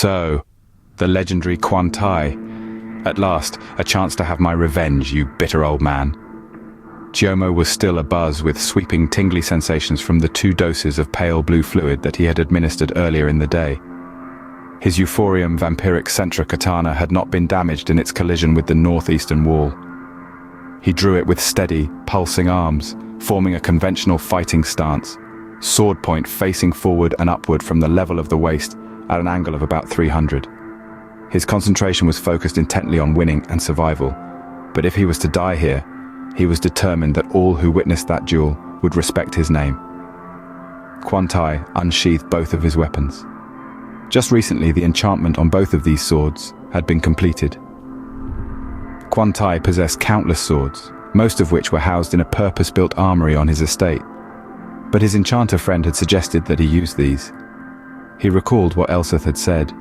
So, the legendary Quan. At last, a chance to have my revenge, you bitter old man. Tjyomo was still abuzz with sweeping tingly sensations from the 2 doses of pale blue fluid that he had administered earlier in the day. His Euphorium vampiric Centra katana had not been damaged in its collision with the northeastern wall. He drew it with steady, pulsing arms, forming a conventional fighting stance, sword point facing forward and upward from the level of the waist at an angle of about 300. His concentration was focused intently on winning and survival, but if he was to die here, he was determined that all who witnessed that duel would respect his name. Quan unsheathed both of his weapons. Just recently, the enchantment on both of these swords had been completed. Quan possessed countless swords, most of which were housed in a purpose-built armory on his estate, but his enchanter friend had suggested that he use these. He recalled what Elseth had said.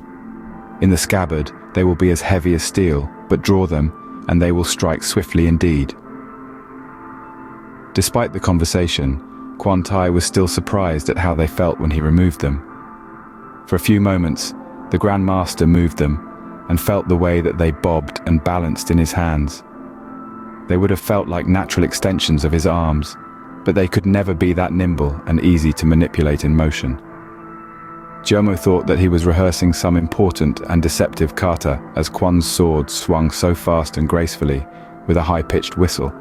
In the scabbard, they will be as heavy as steel, but draw them, and they will strike swiftly indeed. Despite the conversation, Quan was still surprised at how they felt when he removed them. For a few moments, the Grand Master moved them, and felt the way that they bobbed and balanced in his hands. They would have felt like natural extensions of his arms, but they could never be that nimble and easy to manipulate in motion. Tjyomo thought that he was rehearsing some important and deceptive kata as Quan's sword swung so fast and gracefully with a high-pitched whistle.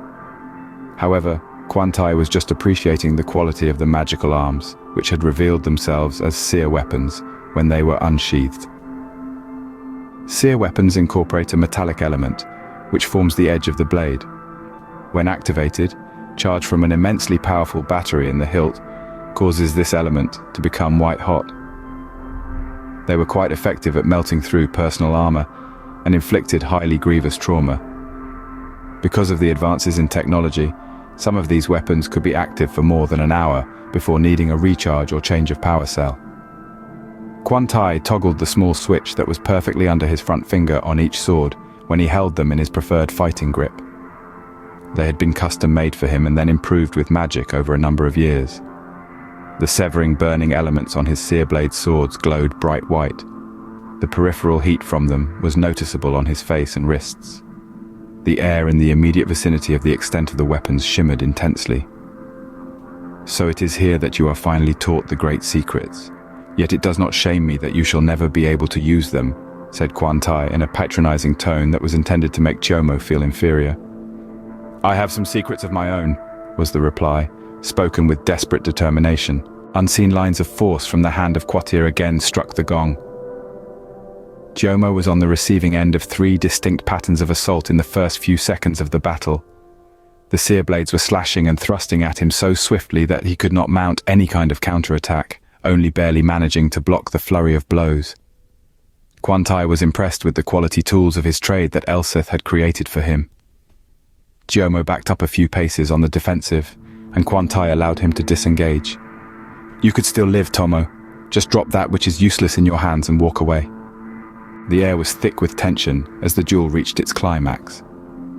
However, Quan was just appreciating the quality of the magical arms, which had revealed themselves as seer weapons when they were unsheathed. Seer weapons incorporate a metallic element, which forms the edge of the blade. When activated, charge from an immensely powerful battery in the hilt causes this element to become white-hot. They were quite effective at melting through personal armor and inflicted highly grievous trauma. Because of the advances in technology, some of these weapons could be active for more than an hour before needing a recharge or change of power cell. Quan toggled the small switch that was perfectly under his front finger on each sword when he held them in his preferred fighting grip. They had been custom-made for him and then improved with magic over a number of years. The severing, burning elements on his seer-blade swords glowed bright white. The peripheral heat from them was noticeable on his face and wrists. The air in the immediate vicinity of the extent of the weapons shimmered intensely. So it is here that you are finally taught the great secrets. Yet it does not shame me that you shall never be able to use them, said Quan in a patronizing tone that was intended to make Tjyomo feel inferior. I have some secrets of my own, was the reply, spoken with desperate determination. Unseen lines of force from the hand of Quatir again struck the gong. Tjyomo was on the receiving end of 3 distinct patterns of assault in the first few seconds of the battle. The seer blades were slashing and thrusting at him so swiftly that he could not mount any kind of counterattack, only barely managing to block the flurry of blows. Quan was impressed with the quality tools of his trade that Elseth had created for him. Tjyomo backed up a few paces on the defensive, and Quan allowed him to disengage. You could still live, Tomo. Just drop that which is useless in your hands and walk away. The air was thick with tension as the duel reached its climax.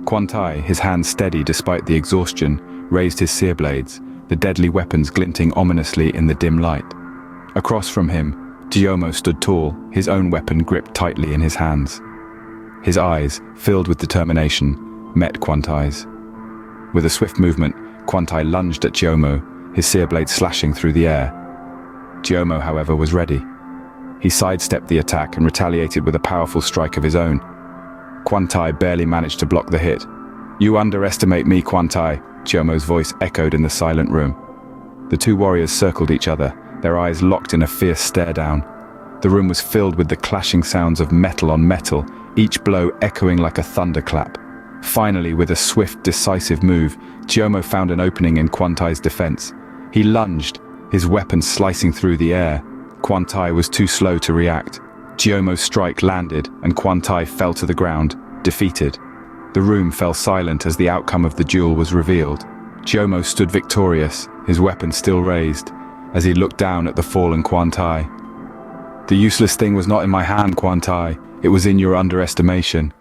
Quan, his hands steady despite the exhaustion, raised his seer blades, the deadly weapons glinting ominously in the dim light. Across from him, Tjyomo stood tall, his own weapon gripped tightly in his hands. His eyes, filled with determination, met Quan. With a swift movement, Quan lunged at Tjyomo, his seer blade slashing through the air. Tjyomo, however, was ready. He sidestepped the attack and retaliated with a powerful strike of his own. Quan barely managed to block the hit. You underestimate me, Quan. Tjomo's voice echoed in the silent room. The 2 warriors circled each other, their eyes locked in a fierce stare-down. The room was filled with the clashing sounds of metal on metal, each blow echoing like a thunderclap. Finally, with a swift, decisive move, Tjyomo found an opening in Quan defense. He lunged, his weapon slicing through the air. Quan was too slow to react. Tjomo's strike landed, and Quan fell to the ground, defeated. The room fell silent as the outcome of the duel was revealed. Tjyomo stood victorious, his weapon still raised, as he looked down at the fallen Quan. The useless thing was not in my hand, Quan. It was in your underestimation.